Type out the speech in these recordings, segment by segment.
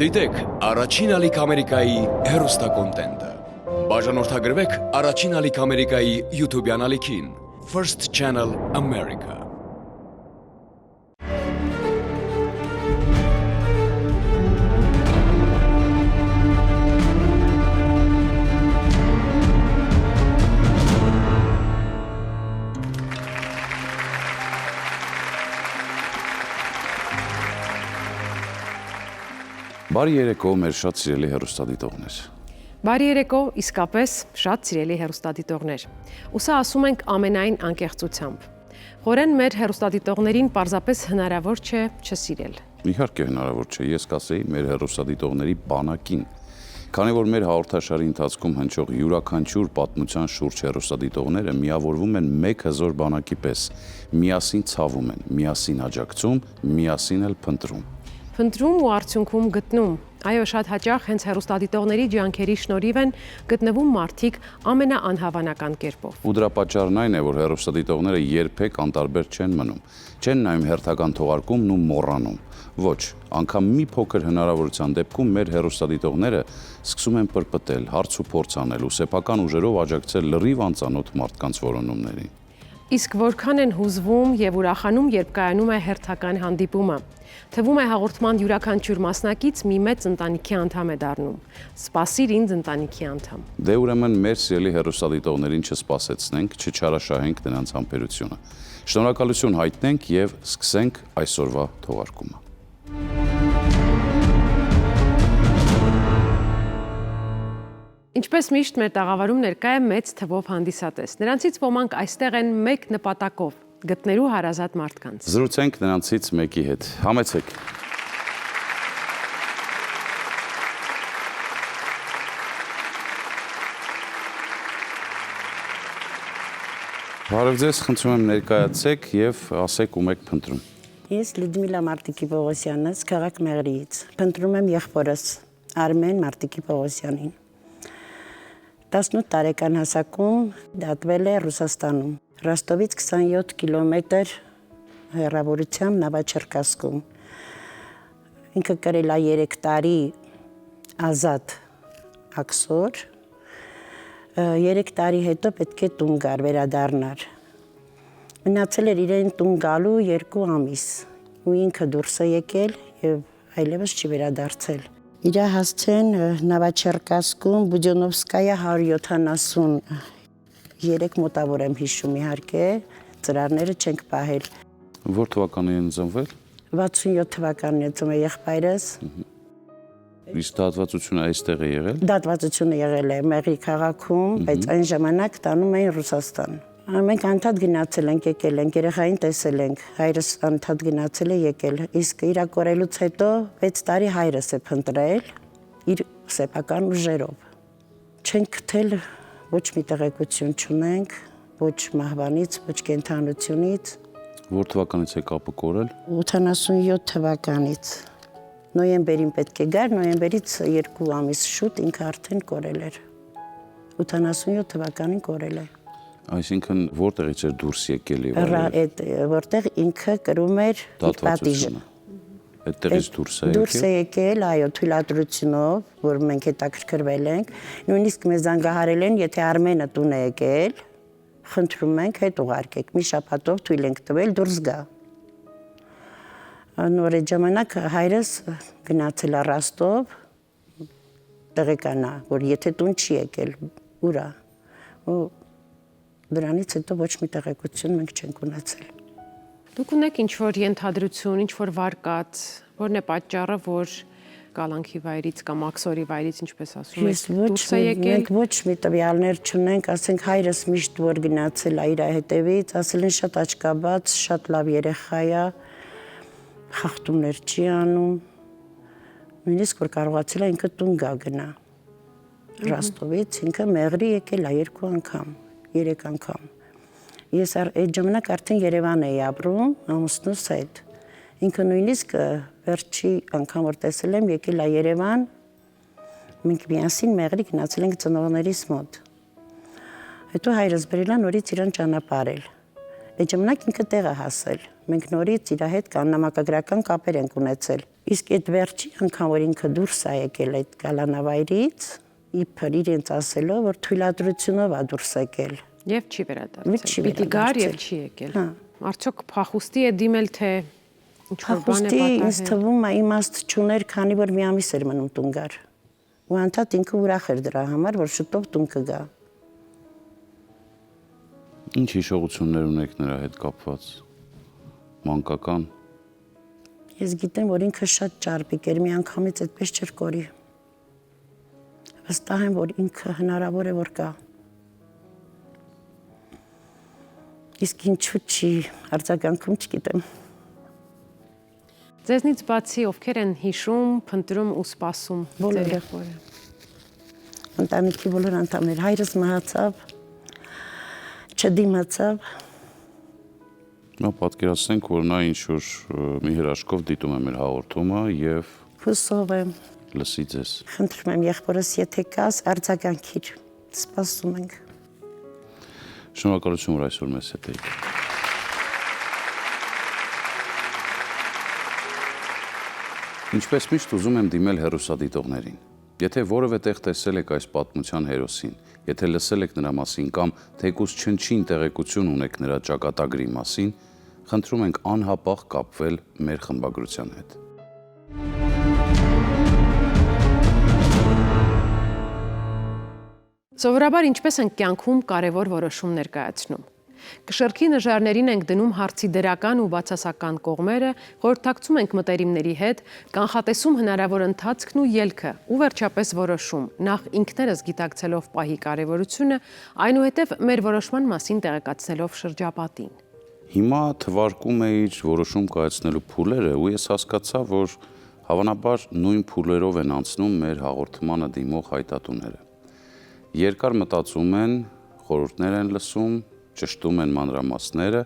Դիտեք առաջին ալիք Ամերիկայի հեռուստակոնտենտը։ Բաժանորդագրվեք առաջին ալիք Ամերիկայի YouTube-յան ալիքին First Channel America։ Բարի երեկո, մեր շատ սիրելի հեռուստադիտողներ։ Բարի երեկո, իսկապես շատ սիրելի հեռուստադիտողներ։ Ու սա ասում ենք ամենայն անկեղծությամբ։ Խորեն մեր հեռուստադիտողներին պարզապես հնարավոր չէ չսիրել։ Իհարկե հնարավոր չէ, ես կասեի մեր հեռուստադիտողների բանակին։ Քանի որ մեր հաղորդաշարի ընթացքում հնչող յուրաքանչյուր պատմության շուրջ հեռուստադիտողները միավորվում են մեկ հզոր բանակի պես, միասին ցավում են, միասին աջակցում, միասին էլ փնտրում։ Փնտրում ու արդյունքում գտնում։ Այո, շատ հաճախ հենց հեռուստադիտողների ջանքերի շնորհիվ են գտնվում մարդիկ ամենաանհավանական կերպով։ Ու դրա պատճառն այն է, որ հեռուստադիտողները երբեք անտարբեր չեն մնում, չեն նայում հերթական թողարկումն ու մոռանում։ Ոչ, անգամ մի փոքր հնարավորության դեպքում մեր հեռուստադիտողները սկսում են պրպտել, հարց ու փորձ անել ու սեփական ուժերով աջակցել լրիվ անծանոթ մարդկանց որոնումներին։ Իսկ որքան են հուզվում եւ ուրախանում, երբ կայանում է հերթական հանդիպումը։ Թվում է հաղորդման յուրաքանչյուր մասնակից մի մեծ ընտանիքի անդամ է դառնում։ Սպասիր ինձ ընտանիքի անդամ։ Դե ուրեմն մեր սիրելի հեռուստադիտողներին չսպասեցնենք, չչարաշահենք նրանց համբերությունը։ Շնորհակալություն հայտնենք եւ սկսենք այսօրվա թողարկումը։ Ինչպես միշտ մեր տաղավարում ներկա է մեծ թվով հանդիսատես։ Նրանցից ոմանք այստեղ են մեկ նպատակով՝ գտնելու հարազատ մարդկանց։ Զրուցենք նրանցից մեկի հետ։ Համեցեք։ Բարև ձեզ, խնդրում եմ ներկայացեք եւ ասեք ում եք փնտրում։ Ես Լյուդմիլա Մարտիկի Պողոսյանից, քաղաք Մեղրիից։ Փնտրում եմ եղբորս Արմեն Մարտիկի Պողոսյանին։ 18 տարեկան հասակում դատվել է Ռուսաստանում։ Ռոստովից 27 կիլոմետր հեռավորությամբ Նավաչերկասկում։ Ինքը կրել է 3 տարի ազատ աքսոր։ 3 տարի հետո պետք է տուն գար, վերադառնար։ Մնացել էր իրեն տուն գալու 2 ամիս։ Ու ինքը դուրս է եկել եւ այլևս չի վերադարձել։ Իր հասցեն Նավաչերկասկում Բուդյոնովսկայա 173 մոտավոր եմ հիշում իհարկե, ծրարները չենք պահել։ Որ թվականին են ծնվել։ 67 թվականին է ծնվել եղբայրս։ Իսկ դատվածությունը այստեղ է եղել։ Դատվածությունը եղել է Մեղրի քաղաքում, բայց այն ժամանակ տանում էին Ռուսաստան։ Մենք անդադ գնացել ենք, եկել ենք, երեխային տեսել ենք, հայրս անդադ գնացել է եկել, իսկ իր կորելուց հետո 6 տարի հայրս է փնտրել իր սեփական ուժերով։ Չենք գտել, ոչ մի տեղեկություն չունենք, ոչ մահվանից, ոչ կենդանությունից։ Որ թվականից է կապը կորել։ 87 թվականից։ Նոյեմբերին պետք է գար, նոյեմբերից 2 ամիս շուտ ինքը արդեն կորել էր։ 87 թվականին կորել է։ Այսինքն որտեղից էր դուրս եկել եւ այդ որտեղ ինքը կրում էր իր պատիժը։ Այդտեղից դուրս է եկել։ Դուրս է եկել, այո, թույլատրությունով, որ մենք հետաքրքրվել ենք, նույնիսկ մեզ զանգահարել են, եթե Արմենը տուն է եկել, խնդրում ենք հետ ուղարկեք, մի շաբաթով թույլ ենք տվել դուրս գա։ Նոր այդ ժամանակ հայրս գնացել է Ռոստով, տեղեկանա, որ եթե տուն չի եկել, ուրա։ Ու դրանից հետո ոչ մի տեղեկություն մենք չենք ունեցել։ Դուք ունեք ինչ-որ ենթադրություն, ինչ-որ վարկած, որն է պատճառը, որ կալանքի վայրից կամ աքսորի վայրից, ինչպես ասում եք, դուրս է եկել։ Մենք ոչ մի տվյալներ չունենք, ասենք հայրս միշտ որ գնացել է իր հետևից, ասել են շատ աչքաբաց, շատ լավ երեխա է, խախտումներ չի անում։ Նույնիսկ որ կարողացել է ինքը տուն գա գնա։ Ռոստովից ինքը Մեղրի եկել է 2 անգամ, 3 անգամ։ Ես այդ ժամանակ արդեն Երևան էի ապրում, ամուսնուս հետ։ Ինքը նույնիսկ վերջի անգամ որ տեսել եմ, եկել է Երևան, մենք միասին Մեղրի գնացել ենք ծնողներիս մոտ։ Հետո հայրս բերել է նորից իրան ճանապարհել։ Այդ ժամանակ ինքը տեղ է հասել։ Մենք նորից իր հետ կաննամակագրական կապեր ենք ունեցել։ Իսկ այդ վերջի անգամ որ ինքը դուրս է եկել այդ կալանավայրից, իբր իրենց ասելով, որ թույլատրությունով է դուրս եկել։ Եվ չի վերադարձել։ Չի Պիտի գար եւ վերադարձել։ չի եկել։ Հա։ Արդյոք փախուստի է դիմել թե ինչ որ բան է Փախուստի ինձ պատահել։ թվում է իմաստ չուներ, քանի որ մի ամիս էր մնում տուն գար։ Ու անդադ ինքը ուրախ էր դրա համար, որ շուտով տուն կգա։ Ինչ հիշողություններ ունեք նրա հետ կապված։ Մանկական։ Ես գիտեմ, որ ինքը շատ ճարպիկ էր, մի անգամից այդպես չէր կորի։ Վստահ եմ, որ ինքը հնարավոր է որ կա։ Իսկ ինչու չի արձագանքում չգիտեմ։ Ձեզնից բացի ովքեր են հիշում, փնտրում ու սպասում ձեր Բոլորը։ եղբորը։ Ընտանիքի բոլոր անդամներ, հայրս մահացավ, չդիմացավ, Նա պատկերացնենք, որ նա ինչ-որ մի հրաշքով դիտում է մեր հաղորդումը եւ հուսով եմ, լսի ձեզ։ խնդրում եմ եղբորս, եթե կաս, արձագանքիր, սպասում ենք։ Շնորհակալություն, որ այսօր մեզ հետ եք։ Ինչպես միշտ ուզում եմ դիմել հեռուստադիտողներին։ Եթե որևէ տեղ տեսել եք այս պատմության հերոսին, եթե լսել եք նրա մասին կամ թեկուզ չնչին տեղեկություն ունեք նրա ճակատագրի մասին, խնդրում ենք անհապաղ կապվել մեր խմբագրության հետ։ Սովորաբար ինչպես են կյանքում կարևոր որոշում ներկայացնում։ Կշռքի նժարներին ենք դնում հարցի դրական ու բացասական կողմերը, խորհրդակցում ենք մտերիմների հետ, կանխատեսում հնարավոր ընթացքն ու ելքը ու վերջապես որոշում, նախ ինքներս գիտակցելով պահի կարևորությունը, այնուհետև մեր որոշման մասին տեղեկացնելով շրջապատին։ Հիմա թվարկում էիր որոշում կայացնելու փուլերը ու ես հասկացա, որ հավանաբար նույն փուլերով են անցնում մեր հաղորդմանը դիմող հայտատուները։ Երկար մտածում են, խորհուրդներ են լսում, ճշտում են մանրամասները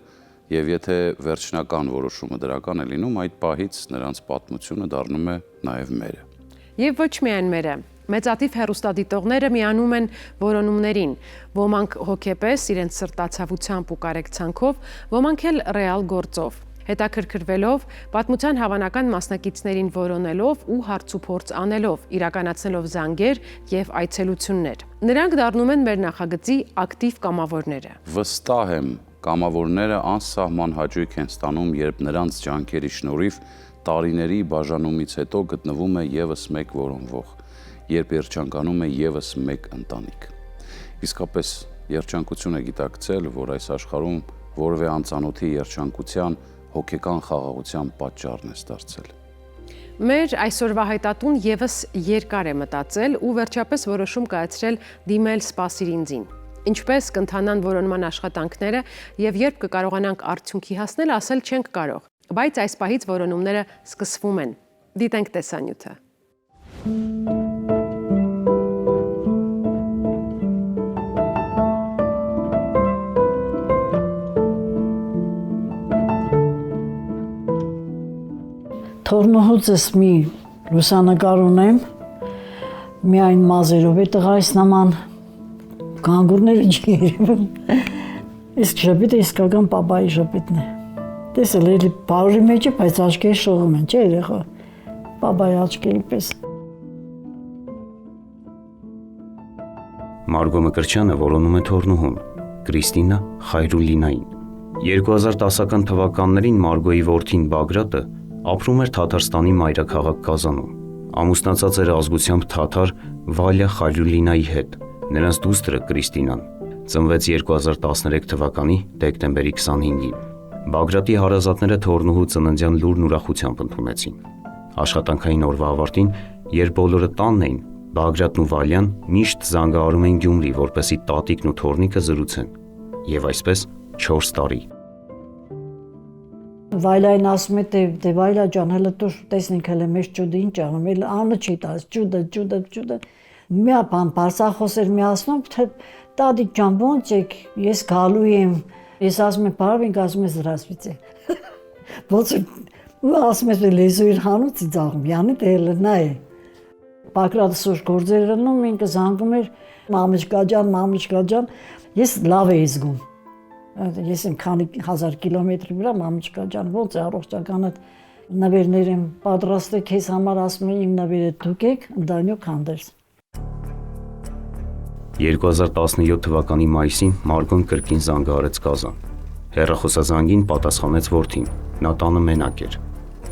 եւ եթե վերջնական որոշումը դրական է լինում, այդ պահից նրանց պատմությունը դառնում է նաեւ մերը։ Եվ ոչ միայն մերը։ Մեծատիվ հեռուստադիտողները միանում են որոնումներին, ոմանք հոգեպես իրենց սրտացավությամբ ու կարեկցանքով, ոմանք էլ ռեալ գործով, հետաքրքրվելով, պատմության հավանական մասնակիցներին որոնելով ու հարցուփորձ անելով, իրականացնելով զանգեր եւ այցելություններ։ Նրանք դառնում են մեր նախագծի ակտիվ կամավորները։ Վստահ եմ, կամավորները անսահման հաճույք են ստանում, երբ նրանց ջանքերի շնորհիվ տարիների բաժանումից հետո գտնվում է եւս մեկ որոնվող, երբ երջանկանում է եւս մեկ ընտանիք։ Իսկապես երջանկություն է գիտակցել, որ այս աշխարհում որևէ անծանոթի երջանկության հոգեկան խաղաղության պատճառն է դարձել։ Մեր այսօրվա հայտատուն եւս երկար է մտածել ու վերջապես որոշում կայացրել դիմել սպասիր ինձին։ Ինչպես կընթանան որոնման աշխատանքները եւ երբ կկարողանանք արդյունքի հասնել, ասել չենք կարող, բայց այս պահից որոնումները սկսվում են։ Դիտենք տեսանյութը։ Թորնոհուծս մի լուսանկար ունեմ, միայն մազերով է տղայս նման, գանգուրները չի երևում, իսկ ժպիտը իսկական պապայի ժպիտն է։ Տեսել էլի բարի մեջ է, բայց աչքերը շողում են, չէ երեխա, պապայի աչքերի պես։ Մարգո Մկրտչյանը որոնում է Թորնուհուն, Կրիստինա Խայրուլինային։ 2010-ական թվականներին Մարգոյի որդին Բագրատը ապրում էր Թաթարստանի մայրաքաղաք Կազանում։ Ամուսնացած էր ազգությամբ թաթար Վալյա Խայրուլինայի հետ։ Նրանց դուստրը Կրիստինան ծնվեց 2013 թվականի դեկտեմբերի 25-ին։ Բագրատի հարազատները Թորնուհու ծննդյան լուրն ուրախությամբ ընդունեցին։ Աշխատանքային օրվա ավարտին, երբ բոլորը տանն էին, Բագրատն ու Վալյան միշտ զանգահարում էին Գյումրի, որպեսզի տատիկն ու թոռնիկը զրուցեն։ Եվ այսպես 4 տարի։ Վայլային ասում է, դե Վայլա ջան, հələ դու տեսնենք հələ մեզ ճուդը ինչ անում, էլ անը չի տաս, ճուդը։ Մի բան բարձախոս էր միացնում, թե տատիկ ջան, ո՞նց եք, ես գալու եմ։ Ես ասում եմ, բարվինք, ասում ես զրասվիցե։ Ոնց ու ասում ես լեզու իր հանուցի ծաղում, յանի դե հələ նա է։ Բագրատը սուր գործեր անում, ինքը զանգում էր մամուշկա ջան, ես լավ էի զգում։ Ես եմ քանի հազար կիլոմետրի վրա մամուշկա ջան, ոնց է առողջականդ Նվերներ եմ պատրաստել քեզ համար, ասում եմ իմ նվերը դուք եք, ընդանյոք հանդերձ։ 2017 թվականի մայիսին Մարգոն կրկին զանգահարեց Կազան։ Հեռախոսազանգին պատասխանեց որդին, նա տանը մենակ էր։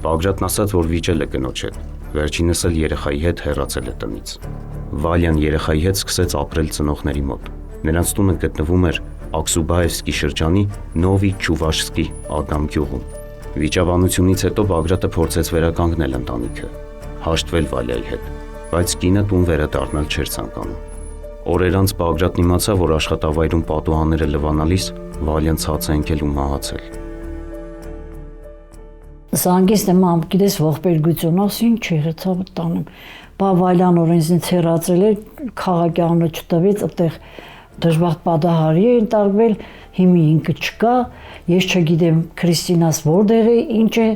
Բագրատն ասաց, որ վիճել է կնոջ հետ, վերջինս էլ երեխայի հետ հեռացել է տնից։ Վալյան երեխայի հետ սկսեց ապրել ծնողների մոտ։ Նրանց տունը գտնվում էր Աքսուբաևսկի շրջանի Նովի Չուվաշսկի Ադամ գյուղում։ Վիճաբանությունից հետո Բագրատը փորձեց վերականգնել ընտանիքը, հաշտվել Վալյայի հետ, բայց կինը տուն վերադառնալ չէր ցանկանում։ Օրեր անց Բագրատն իմացավ, որ աշխատավայրում պատուհանները լվանալիս Վալյան ցած է ընկել ու մահացել։ Զանգից մամ, գիտես ողբերգություն, ասին չի հրցավ տանեմ։ Բա Վալյան օրենքից հեռացել է, քաղաքի անունը չտվեց, այդտեղ դժբախտ պատահարի է ընտարվել, հիմի ինքը չկա, ես չգիտեմ Քրիստինաս որտեղ է, ինչ է,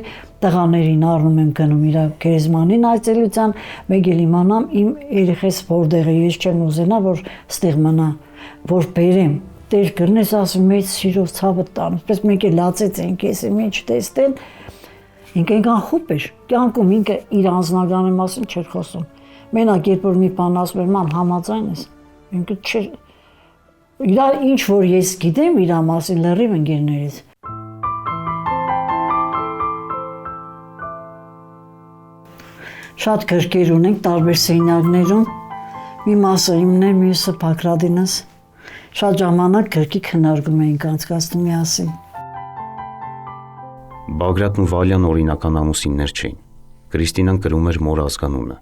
տղաներին առնում եմ գնում իր գերեզմանին այցելության, մեկ էլ իմանամ իմ երեխես որտեղ է, ես չեմ ուզենա, որ ստեղ մնա, որ բերեմ, Տեր կրնես ասում մեծ սիրով ցավը տան, պես մեկ էլ լացեց ենք, ես եմ ինչ տեստեն, ինքը ինքան խուպ էր, կյանքում ինքը իր անձնագանի մասին չէր խոսում, մենակ երբ որ մի բան ասում էր, մամ համաձայն ես, ինքը չէր, իր ինչ որ ես գիտեմ իր մասին լրիվ ընկերներից։ Շատ գրքեր ունենք տարբեր սենյակներում, մի մասը իմն է, մյուսը Բագրատինս, շատ ժամանակ գրքի քննարկում էինք անցկացնում միասին։ Բագրատն ու Վալյան օրինական ամուսիններ չէին։ Կրիստինան կրում էր մոր ազգանունը։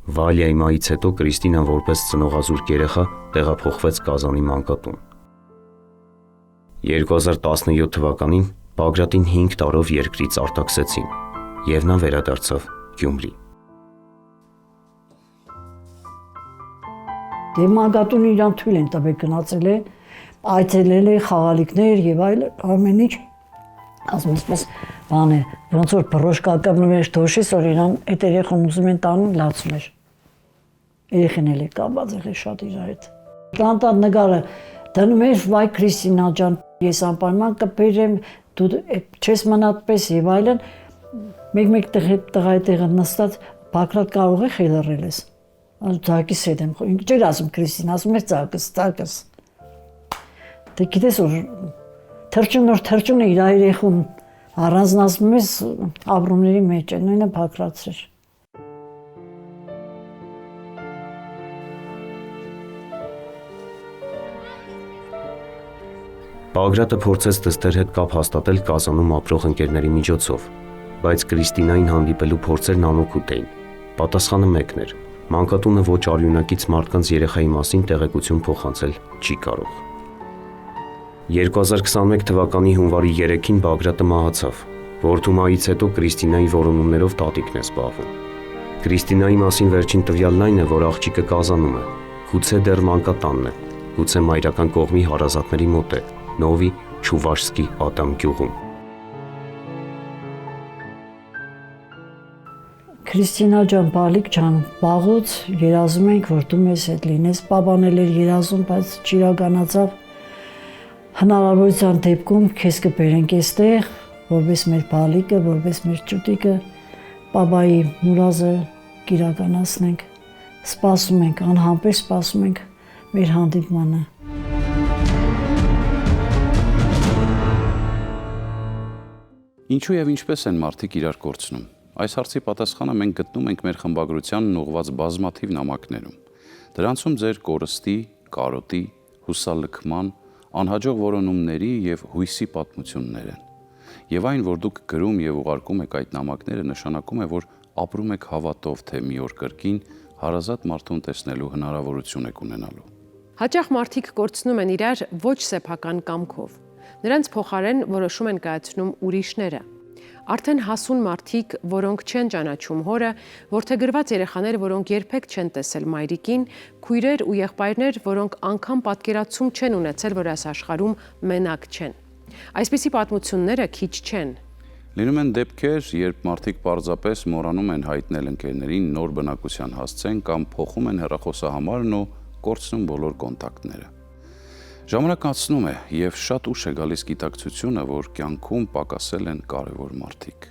Վալյայի մահից հետո Կրիստինան որպես ծնողազուրկ երեխա տեղափոխվեց Կազանի մանկատուն։ 2017 թվականին Բագրատին 5 տարով երկրից արտաքսեցին եւ նա վերադարձավ Գյումրի։ Դե մանկատունը իրան թույլ են տվել գնացել է, այցելել է խաղալիքներ եւ այլ ամեն ինչ։ Ասում ես բան է, ոնց որ բրոշկա կապնում էր դոշիս, որ իրան այդ երեխան ուզում են տանին լացում էր։ Երեխան էլ է կապած եղել շատ իր հետ։ Տանտան նկարը դնում էր վայ Քրիստինա ջան, ես անպայման կբերեմ, դու չես մնացպես եւ այլն։ Մեկ տղայի տեղը նստած Բագրատ կարող է խելառել ես։ Ձակիս հետ եմ ինքը չէր ասում Քրիստին, ասում էր ձակս։ Դե գիտես որ թրջուն է իր երեխուն առանձնացնում ես ապրումների մեջ է, նույնը Բագրատն էր։ Բագրատը փորձեց դստեր հետ կապ հաստատել Կազանում ապրող ընկերների միջոցով, բայց Կրիստինային հանդիպելու փորձերն անօգուտ էին։ Պատասխանը մեկն էր. մանկատունը ոչ արյունակից մարդկանց երեխայի մասին տեղեկություն փոխանցել չի կարող։ 2021 թվականի հունվարի 3-ին Բագրատը մահացավ։ Որդու մահից հետո Կրիստինայի որոնումներով տատիկն է զբաղվում։ Կրիստինայի մասին վերջին տվյալն այն է, որ աղջիկը Կազանում է, գուցե դեռ մանկատանն է, գուցե մայրական կողմի հարազատների մոտ է, Նովի Չուվաշսկի Ադամ գյուղում։ Քրիստինա ջան, բալիկ ջան, վաղուց երազում ենք, որ դու մեզ հետ լինես, պապան էլ էր երազում, բայց չիրականացավ։ Հնարավորության դեպքում քեզ կբերենք այստեղ, որպես մեր բալիկը, որպես մեր ճուտիկը, պապայի մուրազը կիրականացնենք։ Սպասում ենք, անհամբեր սպասում ենք մեր հանդիպմանը։ Ինչու եւ ինչպես են մարդիկ իրար կորցնում։ Այս հարցի պատասխանը մենք գտնում ենք մեր խմբագրությանն ուղղված բազմաթիվ նամակներում։ Դրանցում ձեր կորստի, կարոտի, հուսալքման, անհաջող որոնումների եւ հույսի պատմություններ են։ Եվ այն, որ դուք գրում եւ ուղարկում եք այդ նամակները, նշանակում է, որ ապրում եք հավատով, թե մի օր կրկին հարազատ մարդուն տեսնելու հնարավորություն եք ունենալու։ Հաճախ մարդիկ կորցնում են իրար ոչ սեփական կամքով։ Նրանց փոխարեն որոշում են կայացնում ուրիշները։ Արդեն հասուն մարդիկ, որոնք չեն ճանաչում հորը, որդեգրված երեխաներ, որոնք երբեք չեն տեսել մայրիկին, քույրեր ու եղբայրներ, որոնք անգամ պատկերացում չեն ունեցել, որ այս աշխարհում մենակ չեն։ Այսպիսի պատմությունները քիչ չեն։ Լինում են դեպքեր, երբ մարդիկ պարզապես մոռանում են հայտնել ընկերներին նոր բնակության հասցեն կամ փոխում են հեռախոսահամարն ու կորցնում բոլոր կոնտակտները։ Ժամանակն անցնում է եւ շատ ուշ է գալիս գիտակցությունը, որ կյանքում պակասել են կարևոր մարդիկ։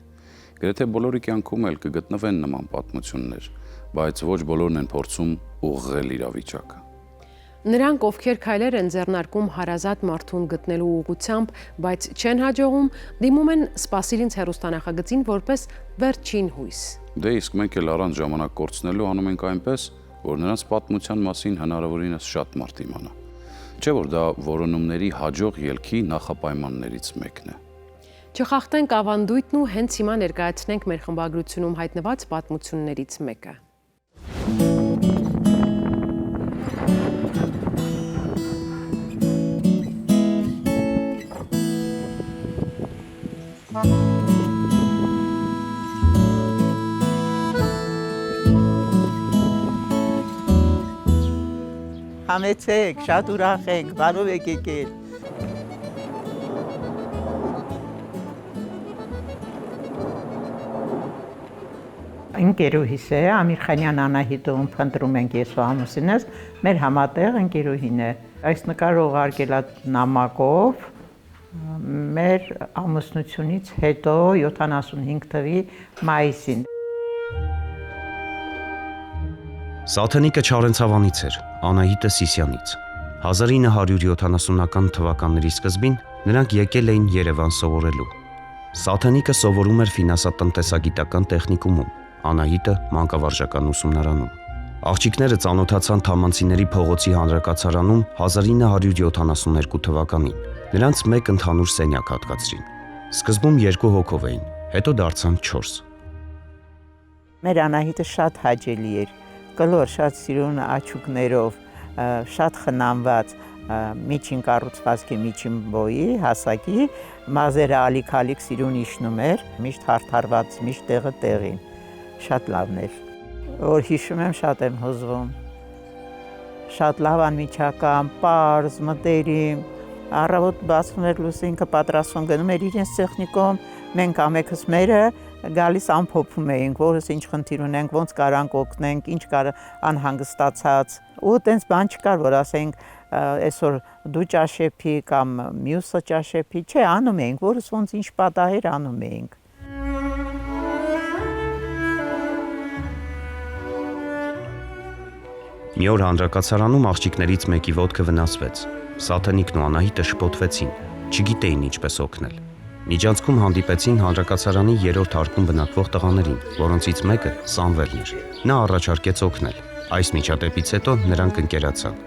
Գրեթե բոլորի կյանքում էլ կգտնվեն նման պատմություններ, բայց ոչ բոլորն են փորձում ուղղել իրավիճակը։ Նրանք, ովքեր քայլեր են ձեռնարկում հարազատ մարդուն գտնելու ուղղությամբ, բայց չեն հաջողում, դիմում են Սպասիր ինձ հեռուստանախագծին որպես վերջին հույս։ Դե իսկ մենք էլ առանց ժամանակ կորցնելու անում ենք այնպես, որ նրանց պատմության մասին հնարավորինս շատ մարդ իմանա։ Չէ՞ որ դա որոնումների հաջող ելքի նախապայմաններից մեկն է։ Չխախտենք ավանդույթն ու հենց հիմա ներկայացնենք մեր խմբագրությունում հայտնված պատմություններից մեկը։ Համեցեք, շատ ուրախ ենք, բարով եք եկել։ Ընկերուհիս է, Ամիրխանյան Անահիտում փնտրում ենք ես ու ամուսինս, մեր համատեղ ընկերուհին է։ Այս նկարը ուղարկել է նամակով մեր ամուսնությունից հետո 75 թվականի մայիսին։ Սաթենիկը Չարենցավանից էր, Անահիտը Սիսյանից։ 1970-ական թվականների սկզբին նրանք եկել էին Երևան սովորելու։ Սաթենիկը սովորում էր ֆինանսատնտեսագիտական տեխնիկումում, Անահիտը մանկավարժական ուսումնարանում։ Աղջիկները ծանոթացան Թամանցիների փողոցի հանրակացարանում 1972 թվականին։ Նրանց մեկ ընդհանուր սենյակ հատկացրին։ Սկզբում 2 հոգով էին, հետո դարձան 4։ Մեր Անահիտը շատ հաճելի էր, կլոր, շատ սիրուն աչուկներով, շատ խնամված, միջին կառուցվածքի միջին բոյի, հասակի, մազերը ալիք-ալիք սիրուն իշնում էր, միշտ հարթարված, միշտ տեղը տեղին, շատ լավն էր, որ հիշում եմ, շատ եմ հուզվում, շատ լավ անմիջական, պարզ, մտերիմ, առավոտ բացվում էր լույսը, ինքը պատրաստվում գնում էր իրենց տեխնիկում, մենք ամենքս մերը գալիս ամփոփում էինք, որս ինչ խնդիր ունենք, ոնց կարանք օգնենք, ինչ կար անհանգստացած, ու տենց բան չկար, որ ասենք այսօր դու ճաշեփի կամ մյուսը ճաշեփի, չէ, անում էինք, որս ոնց ինչ պատահեր անում էինք։ Մի օր հանրակացարանում աղջիկներից մեկի ոտքը վնասվեց։ Սաթենիկն ու Անահիտը շփոթվեցին, չգիտեին ինչպես օգնել։ Միջանցքում հանդիպեցին հանրակացարանի 3-րդ հարկում բնակվող տղաներին, որոնցից մեկը Սամվելն էր։ Նա առաջարկեց օգնել։ Այս միջադեպից հետո նրանք ընկերացան։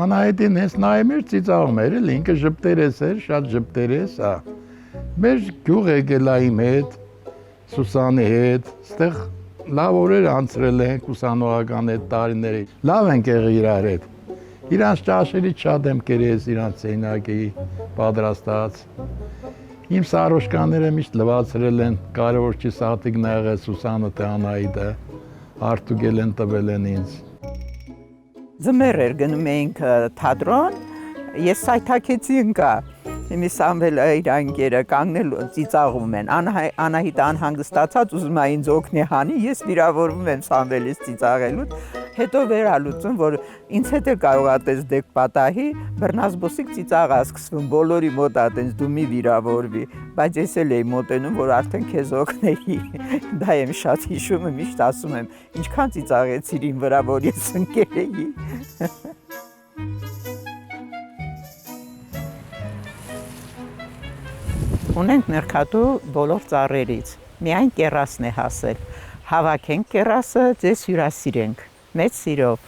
Անահիտին հենց նայում էր, ծիծաղում էր, էլ ինքը ժպտերես էր, շատ ժպտերես, մեր գյուղ եկել է իմ հետ, Սուսանի հետ, ստեղ լավ օրեր անցրել ենք ուսանողական այդ տարիների, լավ ենք եղել իրար հետ, իրանց ճաշերից շատ եմ կերես, իրանց սենակի պատրաստած, իմ սարոշկաները միշտ լվացրել են, կարևոր չի սատիկն է եղել Սուսանը թե Անահիտը, արտուգել են տվել են ինձ։ Ձմեռ էր գնում էինք թատրոն, ես սայթաքեցի ընկա, մի Սամվելը իր անգերը կանգնել ծիծաղում են, Անահիտը անհանգստացած ուզում է ինձ օգնի հանի, ես վիրավորվում եմ Սամվելից ծիծաղելուց, հետո վերալուծում, որ ինձ հետ էլ կարող է տես դեպք պատահի, բռնազբոսիկ ծիծաղ է սկսվում, բոլորի մոտ է տես դու մի վիրավորվի, բայց ես էլ էի մոտենում, որ արդեն քեզ օգնեի, դա եմ շատ հիշում, միշտ ասում եմ, ինչքան ծիծաղեցիր իմ վրա, որ ես ընկեր էի։ Ունենք Ներքատու բոլոր ծառերից, միայն կեռասն է հասել, հավաքենք կեռասը, ձեզ հյուրասիրենք, մեծ սիրով։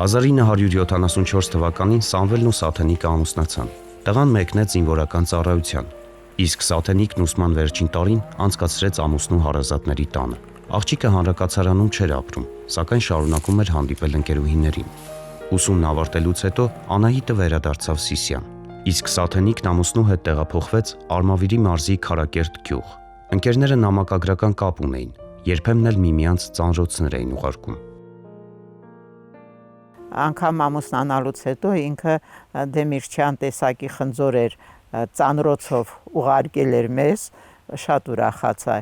1974 թվականին Սամվելն ու Սաթենիկը ամուսնացան։ Տղան մեկնեց զինվորական ծառայության, իսկ Սաթենիկն ուսման վերջին տարին անցկացրեց ամուսնու հարազատների տանը։ Աղջիկը հանրակացարանում չէր ապրում, սակայն շարունակում էր հանդիպել ընկերուհիներին։ Ուսումն ավարտելուց հետո Անահիտը վերադարձավ Սիսիան, իսկ Սաթենիկն ամուսնու հետ տեղափոխվեց Արմավիրի մարզի Քարակերտ գյուղ։ Ընկերները նամակագրական կապ ունեին, երբեմն էլ միմյանց ծանրոցներ էին ուղարկում։ Անգամ ամուսնանալուց հետո ինքը Դեմիրճյան տեսակի խնձոր էր ծանրոցով ուղարկել էր մեզ, շատ ուրախացա։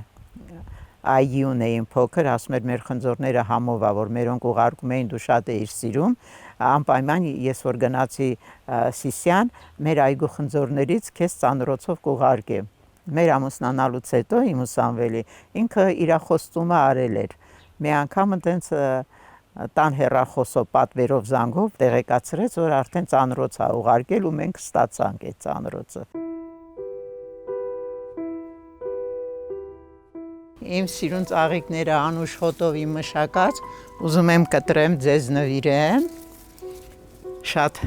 Այգի ունեին փոքր, ասում էր մեր խնձորները համով ա, որ մերոնք ուղարկում էին, դու շատ էիր սիրում, անպայման ես որ գնացի Սիսիան, մեր այգու խնձորներից քեզ ծանրոցով կուղարկեմ։ Մեր ամուսնանալուց հետո իմ ուսանվելի ինքը իր խոստումը արել էր։ Մի անգամ այնտենց տան հեռախոսով պատվերով զանգով տեղեկացրեց, որ արդեն ծանրոց է ուղարկել ու մենք ստացանք այդ ծանրոցը։ Իմ սիրուն ծաղիկները Անուշ հոտով իմ մշակած, ուզում եմ կտրեմ, ձեզ նվիրեմ, շատ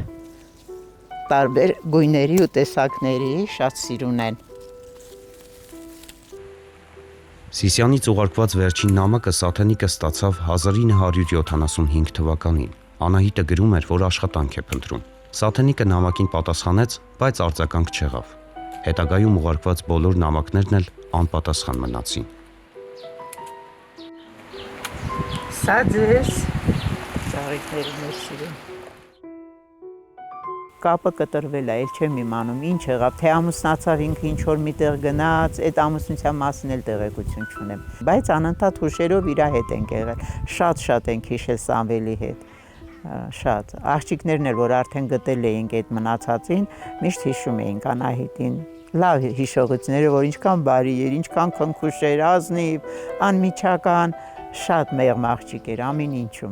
տարբեր գույների ու տեսակների, շատ սիրուն են։ Սիսյանից ուղարկված վերջին նամակը Սաթենիկը ստացավ 1975 թվականին։ Անահիտը գրում էր, որ աշխատանք է փնտրում։ Սաթենիկը նամակին պատասխանեց, բայց արձագանք չեղավ։ Հետագայում ուղարկված բոլոր նամակներն էլ անպատասխան մնացին։ Սա ձեզ ծաղիկների մեր սիրուն։ Կապը կտրվել է, էլ չեմ իմանում, ինչ եղավ, թե ամուսնացավ ինքը ինչ-որ միտեղ գնաց, այդ ամուսնության մասին էլ տեղեկություն չունեմ։ Բայց անընդհատ հուշերով իր հետ ենք եղել, շատ ենք հիշել Սամվելի հետ, շատ։ Աղջիկներն էլ, որ արդեն գտել էինք այդ մնացածին, միշտ հիշում էինք Անահիտին։ Լավ հիշողությունները, որ ինչքան բարի էր, ինչքան քնքուշ էր, ազնիվ, անմիջական, շատ մեղմ աղջիկ էր ամեն ինչում։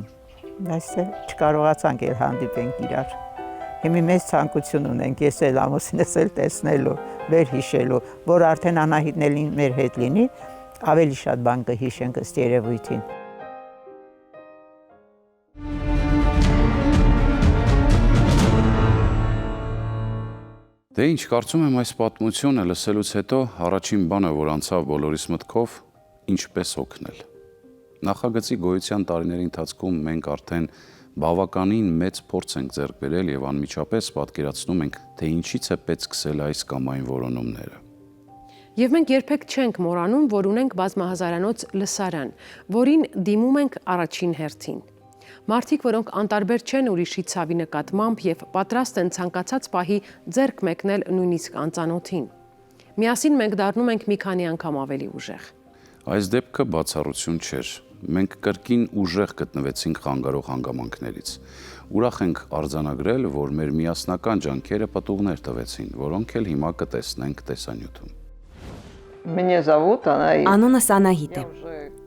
Բայց չկարողացանք էլ հանդիպենք իրար։ Հիմի մեծ ցանկություն ունենք, ես էլ ամուսինս էլ տեսնելու, վեր հիշելու, որ արդեն Անահիտն էլ մեր հետ լինի, ավելի շատ բան կհիշենք ըստ երևույթին։ Դե ինչ, կարծում եմ այս պատմությունը լսելուց հետո առաջին բանը, որ անցավ բոլորիս մտքով, ինչպես օգնել։ Նախագծի գոյության տարիների ընթացքում մենք արդեն բավականին մեծ փորձ ենք ձեռք բերել եւ անմիջապես պատկերացնում ենք, թե ինչից է պետք սկսել այս կամ այն որոնումները։ Եվ մենք երբեք չենք մոռանում, որ ունենք բազմահազարանոց լսարան, որին դիմում ենք առաջին հերթին։ Մարդիկ, որոնք անտարբեր չեն ուրիշի ցավի նկատմամբ եւ պատրաստ են ցանկացած պահի ձեռք մեկնել նույնիսկ անծանոթին։ Միասին մենք դառնում ենք մի քանի անգամ ավելի ուժեղ։ Այս դեպքը բացառություն չէր։ Մենք կրկին ուժեղ գտնվեցինք խանգարող հանգամանքներից։ Ուրախ ենք արձանագրել, որ մեր միասնական ջանքերը պտուղներ տվեցին, որոնք էլ հիմա կտեսնենք տեսանյութում։ Անունս Անահիտ է։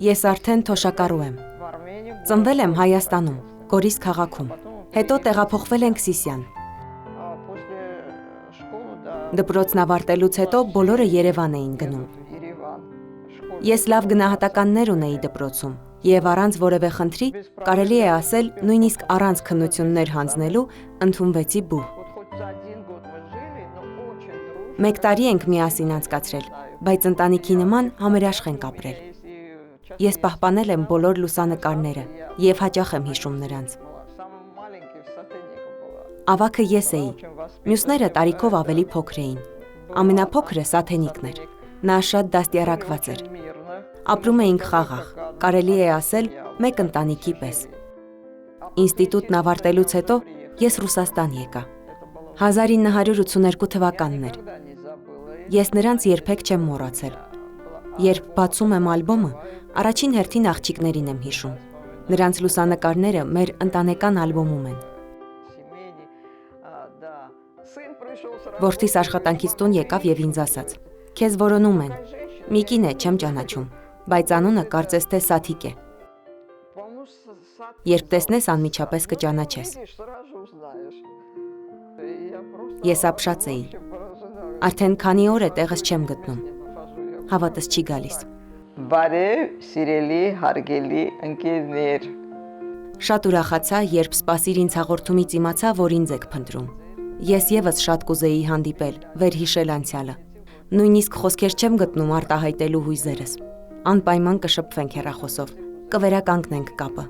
Ես արդեն թոշակառու եմ։ Ծնվել եմ Հայաստանում, Գորիս քաղաքում։ Հետո տեղափոխվել ենք Սիսիան։ Դպրոցն ավարտելուց հետո բոլորը Երևան էին գնում։ Ես լավ գնահատականներ ունեի դպրոցում եւ առանց որևէ խնդրի, կարելի է ասել, նույնիսկ առանց քննություններ հանձնելու, ընդունվեցի բուհ։ 1 տարի ենք միասին անցկացրել, բայց ընտանիքի նման համերաշխ ենք ապրել։ Ես պահպանել եմ բոլոր լուսանկարները եւ հաճախ եմ հիշում նրանց։ Ավագը ես էի, մյուսները տարիքով ավելի փոքր էին։ Ամենափոքրը Սաթենիկն էր։ Նա շատ դաստիարակված էր։ Ապրում էինք խաղաղ, կարելի է ասել, մեկ ընտանիքի պես։ Ինստիտուտն ավարտելուց հետո ես Ռուսաստան եկա։ 1982 թվականն էր։ Ես նրանց երբեք չեմ մոռացել։ Երբ բացում եմ ալբոմը, առաջին հերթին աղջիկներին եմ հիշում։ Նրանց լուսանկարները մեր ընտանեկան ալբոմում են։ Որդիս աշխատանքից տուն եկավ եւ ինձ ասաց. «Քեզ որոնում են։ Միկին է, չեմ ճանաչում, բայց անունը կարծես թե Սաթիկ է։ Երբ տեսնես, անմիջապես կճանաչես»։ Ես ապշած էի։ Արդեն քանի օր է տեղս չեմ գտնում։ Հավատս չի գալիս։ Բարև, սիրելի, հարգելի ընկերներ։ Շատ ուրախացա, երբ սպասիր ինձ հաղորդումից իմացա, որ ինձ եք փնտրում։ Ես եւս շատ կուզեի հանդիպել, վերհիշել անցյալը։ Նույնիսկ խոսքեր չեմ գտնում արտահայտելու հույզերս։ Անպայման կշփվենք հեռախոսով, կվերականգնենք կապը։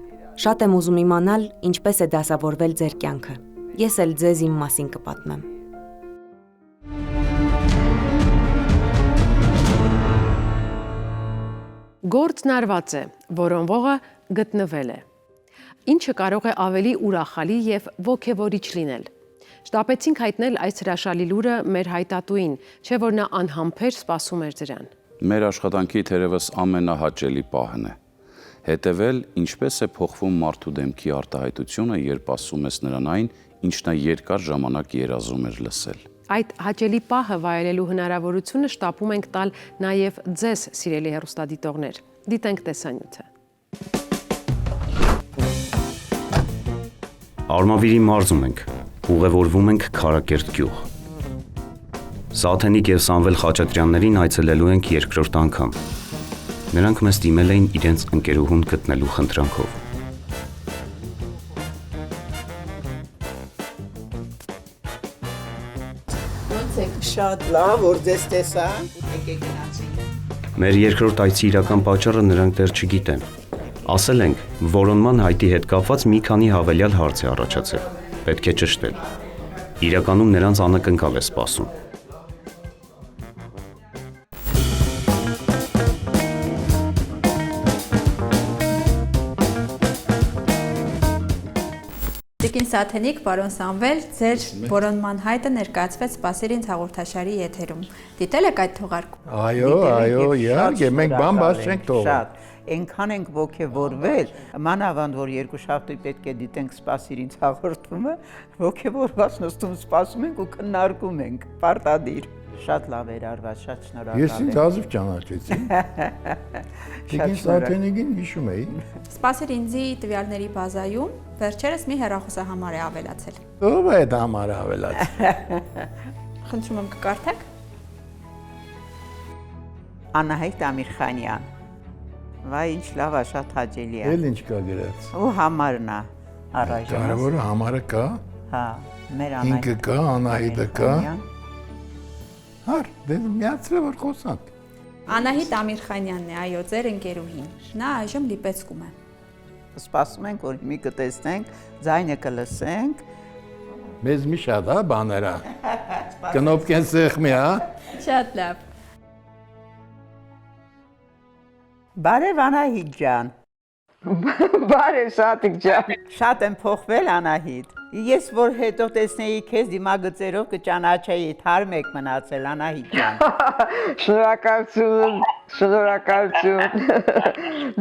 Շատ եմ ուզում իմանալ, ինչպես է դասավորվել ձեր կյանքը։ Ես էլ ձեզ իմ մասին կպատմեմ։ Գործն արված է, որոնվողը գտնվել է։ Ինչը կարող է ավելի ուրախալի եւ ոգևորիչ լինել։ Շտապեցինք հայտնել այս հրաշալի լուրը մեր հայտատուին, չէ՞ որ նա անհամբեր սպասում էր դրան։ Մեր աշխատանքի թերևս ամենահաճելի պահն է։ Հետևել, ինչպես է փոխվում մարդու դեմքի արտահայտությունը, երբ ասում ես նրան այն, ինչ նա երկար ժամանակ երազում էր լսել։ Այդ հաճելի պահը վայելելու հնարավորությունը շտապում ենք տալ նաև ձեզ, սիրելի հեռուստադիտողներ։ Դիտենք տեսանյութը։ Արմավիրի մարզում ենք, ուղևորվում ենք Քարակերտ գյուղ։ Սաթենիկ և Սամվել Խաչատրյաններին այցելելու ենք երկրորդ անգամ։ Նրանք մեզ դիմել էին իրենց ընկերուհուն գտնելու խնդրանքով։ Շատ լավ, որ ձեզ տեսա։ Եկեք գնացինք։ Մեր երկրորդ այցի իրական պատճառը նրանք դեռ չգիտեն։ Ասել ենք, որոնման հայտի հետ կապված մի քանի հավելյալ հարց է առաջացել։ Պետք է ճշտել։ Իրականում նրանց անակնկալ է սպասում։ Տիկին Սաթենիկ, պարոն Սամվել, ձեր որոնման հայտը ներկայացվեց «Սպասիր ինձ» հաղորդաշարի եթերում։ Դիտել եք այդ թողարկումը։ Այո, իհարկե, մենք բան բաց չենք թողել։ Շատ, այնքան ենք ոգևորվել, մանավանդ որ երկուշաբթի պետք է դիտենք «Սպասիր ինձ» հաղորդումը, ոգևորված նստում սպասում ենք ու քննարկում ենք, պարտադիր։ Շատ լավ էր արված, շատ շնորհակալ եմ։ Ես ինձ հազիվ ճանաչեցի։ Տիկին Սաթենիկին հիշում էի։ «Սպասիր ինձ»-ի տվյալների բազայում վերջերս մի հեռախոսահամար է ավելացել։ Ո՞վ է այդ համարը ավելացել։ Խնդրում եմ կկարդաք։ Անահիտ Ամիրխանյան։ Վայ, ինչ լավ է, շատ հաճելի է։ Էլ ինչ կա գրած։ Ու համարն է առայժմ։ Կարևորը համարը կա։ Հա, մեր Ինքը կա, Անահիտը կա։ Հար, դե միացրե որ խոսանք։ Անահիտ Ամիրխանյանն է, այո, ձեր ընկերուհին։ Նա այժմ Լիպեցկում է։ Սպասում ենք, որ մի կտեսնենք, ձայնը կլսենք։ Մեզ մի շատ հա բաներա։ Կնոպկեն սեղմի հա։ Շատ լավ։ Բարև Անահիտ ջան։ Բարև Սաթիկ ջան։ Շատ եմ փոխվել Անահիտ։ Ես որ հետո տեսնեի քեզ դիմագծերով կճանաչեի, թարմեք մնացել Անահիտ ջան։ Շնորհակալություն, շնորհակալություն։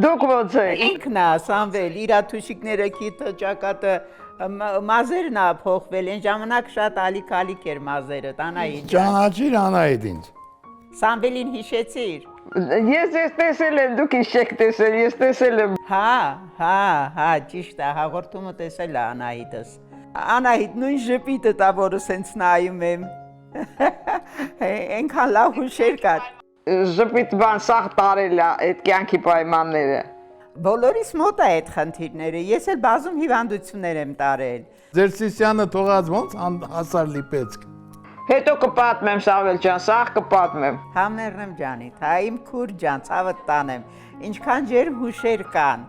Դուք ո՞նց եք։ Ինքն է Սամվել, իր թուշիկները քիթը ճակատը մազերն է փոխվել, այն ժամանակ շատ ալիք էր մազերը, Անահիտ ջան։ Ճանաչիր Անահիտ ինձ։ Սամվելին հիշեցիր։ Ես տեսել եմ, դուք ինչ եք տեսել, ես տեսել եմ։ Հա, ճիշտ է, հաղորդումը տեսել է Անահիտս։ Անահիտ, նույն ժպիտը տա, որը սենց նայում եմ։ Ենքան լավ հուշեր կար։ Ժպիտ բան սաղ տարել է այդ կյանքի պայմանները։ Բոլորիս մոտ է այդ խնդիրները, ես էլ բազում հիվանդություններ եմ տարել։ Ձեր Սիսյանը թողած ոնց հասար Լիպեցկ։ Հետո կպատմեմ Սամվել ջան, սաղ կպատմեմ։ Համերնեմ ջանիդ, հա իմ քուր ջան, ցավդ տանեմ, ինչքան ջերմ հուշեր կան։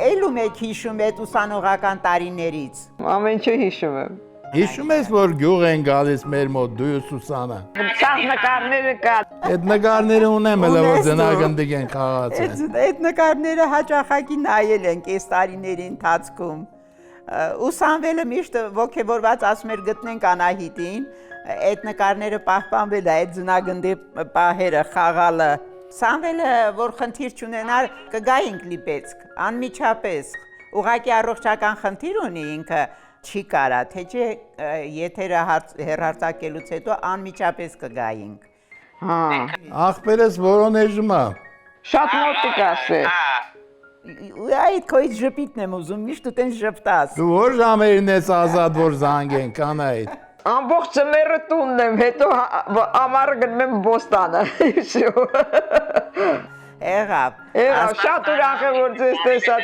Էլում եք հիշում այդ ուսանողական տարիներից։ Ամեն ինչ հիշում եմ։ Հիշում ես, որ գյուղ են գալիս մեր մոտ դու Սուսանը։ Սաղ նկարները կա։ Այդ նկարները ունեմ, էլ որ ձնագնդիկ են խաղացել։ Այդ նկարները հաճախակի նայել ենք այս տարիների ընթացքում։ Ու Սամվելը միշտ ոգևորված ասում էր գտնենք Անահիտին, այդ նկարները պահպանվել է, այդ ձնագնդի պահերը, խաղալը։ Սամվելը, որ խնդիր չունենար, կգայինք Լիպեցկ, անմիջապես, ուղղակի առողջական խնդիր ունի ինքը, չի կարա, թե չէ եթերը հեռարձակելուց հետո անմիջապես կգայինք։ Հա։ Ախպերս Վորոնեժում է։ Շատ մոտիկ ասե։ Այդ քոյից ժպիտն եմ ուզում, միշտ ու տենց ժպտաս։ Դու որ ժամերին ես ազատ, որ զանգենք, Անահիտ։ Ամբողջ ծմերը տունն եմ, հետո ամառը գնում եմ Բոստանը։ Եղավ, շատ ուրախ եմ, որ ձեզ տեսա։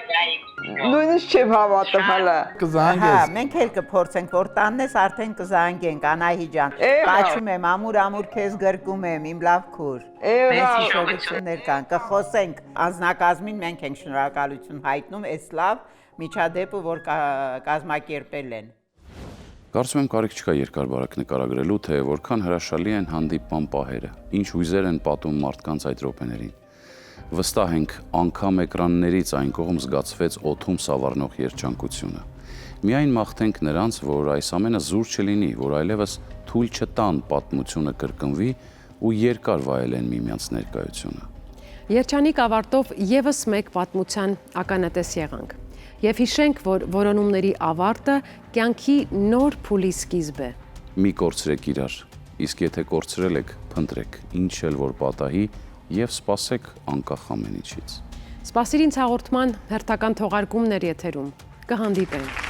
Նույնիսկ չեմ հավատում հələ։ Կզանգես։ Մենք էլ կփորձենք, որ տանն ես արդեն կզանգենք, Անահիտ ջան։ Պաչում եմ, ամուր քեզ գրկում եմ, իմ լավ քուր։ Մեծ հիշողություններ կան, կխոսենք, անձնակազմին մենք ենք շնորհակալություն հայտնում, այս լավ միջադեպը, որ կազմակերպել են։ Կարծում եմ կարիք չկա երկար բարակ նկարագրելու, թե որքան հրաշալի են հանդիպման պահերը, ինչ հույզեր են պատում մարդկանց այդ րոպեներին։ Վստահ ենք, անգամ էկրաններից այն կողմ զգացվեց օդում սավառնող երջանկությունը։ Միայն մաղթենք նրանց, որ այս ամենը զուր չլինի, որ այլևս թույլ չտան պատմությունը կրկնվի ու երկար վայելեն միմյանց ներկայությունը։ Երջանիկ ավարտով եւս մեկ պատմության ականատես եղանք։ Եվ հիշենք, որ որոնումների ավարտը կյանքի նոր փուլի սկիզբ է։ Մի կորցրեք իրար, իսկ եթե կորցրել եք, փնտրեք, ինչ էլ որ պատահի եւ սպասեք անկախ ամեն ինչից։ Սպասիր ինձ հաղորդման հերթական թողարկումներ եթերում։ Կհանդիպենք։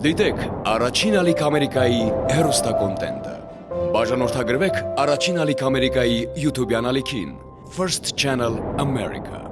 Դիտեք Առաջին ալիք Ամերիկայի հեռուստակոնտենտը։ Բաժանորդագրվեք Առաջին ալիք Ամերիկայի YouTube-յան ալիքին First Channel America։